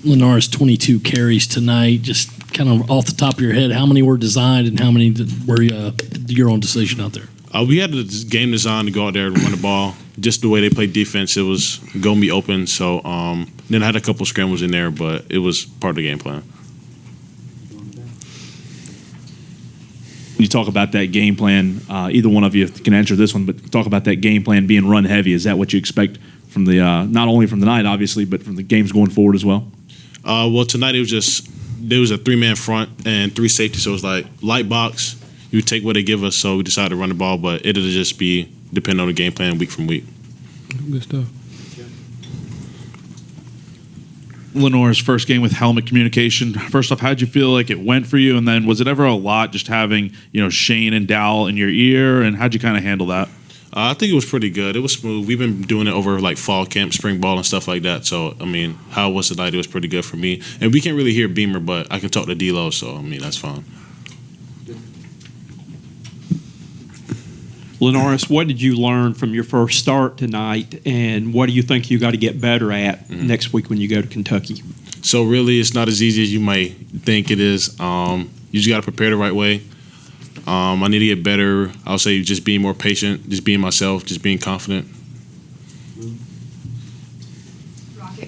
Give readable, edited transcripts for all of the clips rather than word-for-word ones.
LaNorris 22 carries tonight. Just kind of off the top of your head, how many were designed and how many were your own decision out there? We had the game design to go out there and run the ball. Just the way they played defense, it was going to be open. So then I had a couple scrambles in there, but it was part of the game plan. You talk about that game plan. Either one of you can answer this one, but talk about that game plan being run heavy. Is that what you expect from the not only from the night, obviously, but from the games going forward as well? Well, tonight there was a 3-man front and 3 safeties, so it was like light box. You take what they give us, so we decided to run the ball, but it'll just be depending on the game plan week from week. Good stuff. LaNorris' first game with helmet communication. First off, how did you feel like it went for you? And then was it ever a lot just having, Shane and Dowell in your ear? And how'd you kind of handle that? I think it was pretty good. It was smooth. We've been doing it over like fall camp, spring ball, and stuff like that. So, how it was tonight, it was pretty good for me. And we can't really hear Beamer, but I can talk to D-Lo, so, that's fine. LaNorris, what did you learn from your first start tonight, and what do you think you got to get better at next week when you go to Kentucky? So really, it's not as easy as you might think it is. You just got to prepare the right way. I need to get better. I'll say just being more patient, just being myself, just being confident.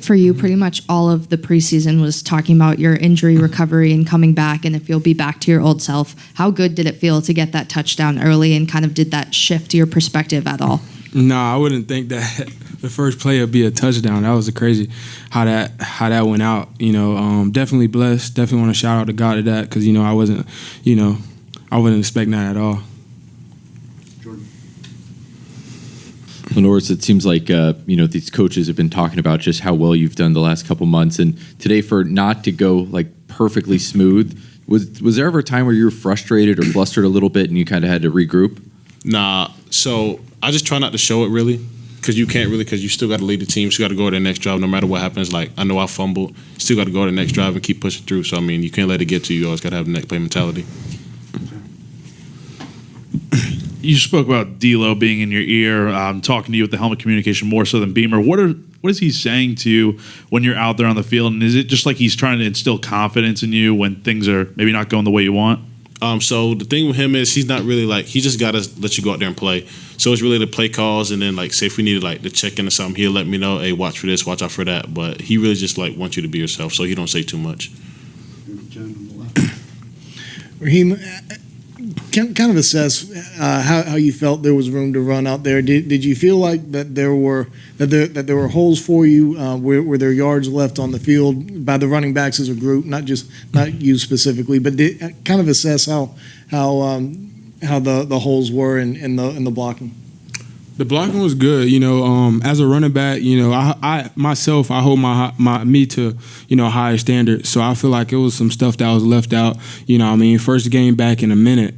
For you, pretty much all of the preseason was talking about your injury recovery and coming back, and if you'll be back to your old self. How good did it feel to get that touchdown early, and kind of did that shift your perspective at all? No, I wouldn't think that the first play would be a touchdown. That was crazy how that went out. Definitely blessed. Definitely want to shout out to God at that because I wasn't expecting that at all. LaNorris, it seems like these coaches have been talking about just how well you've done the last couple months, and today for not to go like perfectly smooth, was there ever a time where you were frustrated or flustered a little bit and you kind of had to regroup? Nah, so I just try not to show it really, because you can't really, because you still got to lead the team, you still got to go to the next drive no matter what happens. Like, I know I fumbled, still got to go to the next drive and keep pushing through. So you can't let it get to you. You always got to have the next play mentality. You spoke about D-Lo being in your ear, talking to you with the helmet communication more so than Beamer. What is he saying to you when you're out there on the field? And is it just like he's trying to instill confidence in you when things are maybe not going the way you want? So the thing with him is he's not really like, he just got to let you go out there and play. So it's really the play calls, and then like say if we needed like to check in or something, he'll let me know, hey, watch for this, watch out for that. But he really just like wants you to be yourself, so he don't say too much. Raheim, kind of assess how you felt there was room to run out there. Did you feel like that there were holes for you? Were there yards left on the field by the running backs as a group, not you specifically, but kind of assess how the holes were in the blocking? The blocking was good, as a running back, I myself, I hold me to, a higher standard. So I feel like it was some stuff that was left out, first game back in a minute.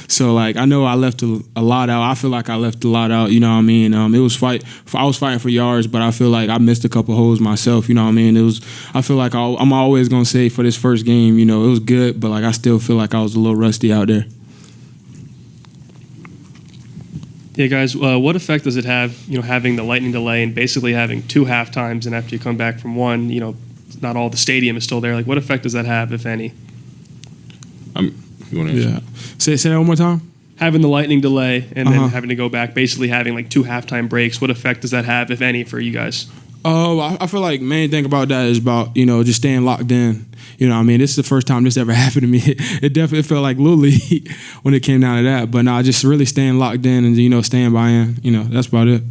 So like, I know I left a lot out. I feel like I left a lot out, it was I was fighting for yards, but I feel like I missed a couple holes myself, I feel like I'm always going to say for this first game, it was good, but like, I still feel like I was a little rusty out there. Yeah, guys, what effect does it have, having the lightning delay and basically having 2 halftimes, and after you come back from one, not all the stadium is still there. Like, what effect does that have, if any? You want to answer? Say that one more time? Having the lightning delay and then having to go back, basically having like 2 halftime breaks, what effect does that have, if any, for you guys? Oh, I feel like main thing about that is about, just staying locked in. This is the first time this ever happened to me. It definitely felt like Little League when it came down to that. But no, just really staying locked in and, staying by in. That's about it.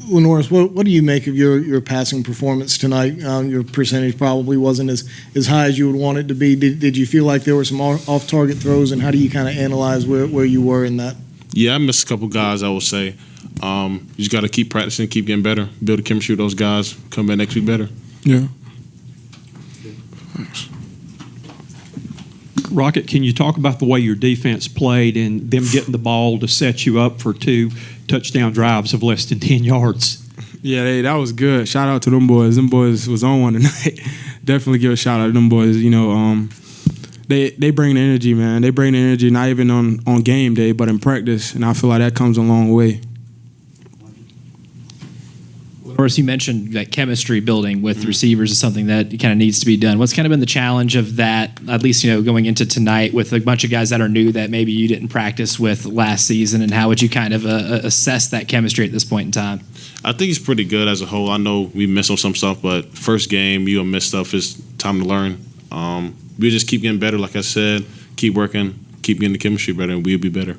LaNorris, what do you make of your passing performance tonight? Your percentage probably wasn't as high as you would want it to be. Did you feel like there were some off-target throws, and how do you kind of analyze where you were in that? Yeah, I missed a couple guys, I would say. You just got to keep practicing, keep getting better, build a chemistry with those guys, come back next week better. Yeah. Thanks. Rocket, can you talk about the way your defense played and them getting the ball to set you up for 2 touchdown drives of less than 10 yards? Yeah, that was good. Shout out to them boys. Them boys was on one tonight. Definitely give a shout out to them boys. They bring the energy, man. They bring the energy not even on game day, but in practice, and I feel like that comes a long way. LaNorris, you mentioned that chemistry building with receivers is something that kind of needs to be done. What's kind of been the challenge of that, at least, going into tonight with a bunch of guys that are new that maybe you didn't practice with last season, and how would you kind of assess that chemistry at this point in time? I think he's pretty good as a whole. I know we missed on some stuff, but first game, you'll miss stuff. It's time to learn. We just keep getting better, like I said, keep working, keep getting the chemistry better, and we'll be better.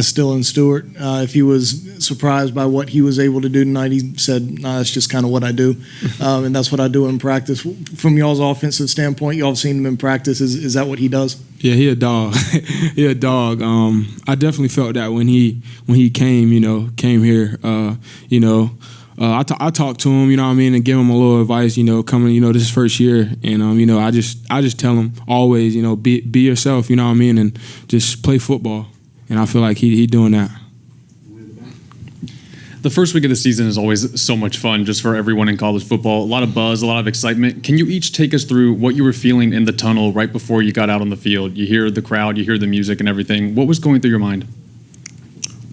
Still in Stewart, if he was surprised by what he was able to do tonight, he said, "Nah, that's just kind of what I do, and that's what I do in practice." From y'all's offensive standpoint, y'all have seen him in practice. Is that what he does? Yeah, he a dog. He a dog. I definitely felt that when he came here. I talk to him, and give him a little advice, coming, this is first year, and I just tell him always, be yourself, and just play football. And I feel like he doing that. The first week of the season is always so much fun just for everyone in college football. A lot of buzz, a lot of excitement. Can you each take us through what you were feeling in the tunnel right before you got out on the field? You hear the crowd, you hear the music and everything. What was going through your mind?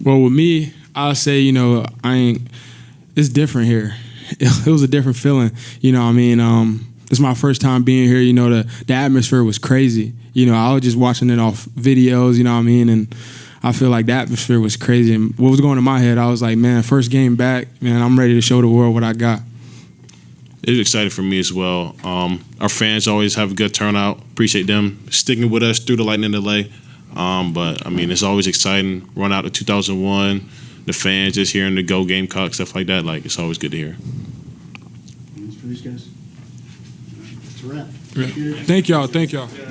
Well, with me, I'll say, it's different here. It was a different feeling. It's my first time being here. The atmosphere was crazy. I was just watching it off videos, and I feel like the atmosphere was crazy. And what was going in my head, I was like, man, first game back, man, I'm ready to show the world what I got. It was exciting for me as well. Our fans always have a good turnout. Appreciate them sticking with us through the lightning delay. But it's always exciting. Run out to 2001, the fans just hearing the Go Gamecock, stuff like that. Like, it's always good to hear. Thanks for these guys. That's a wrap. Thank y'all.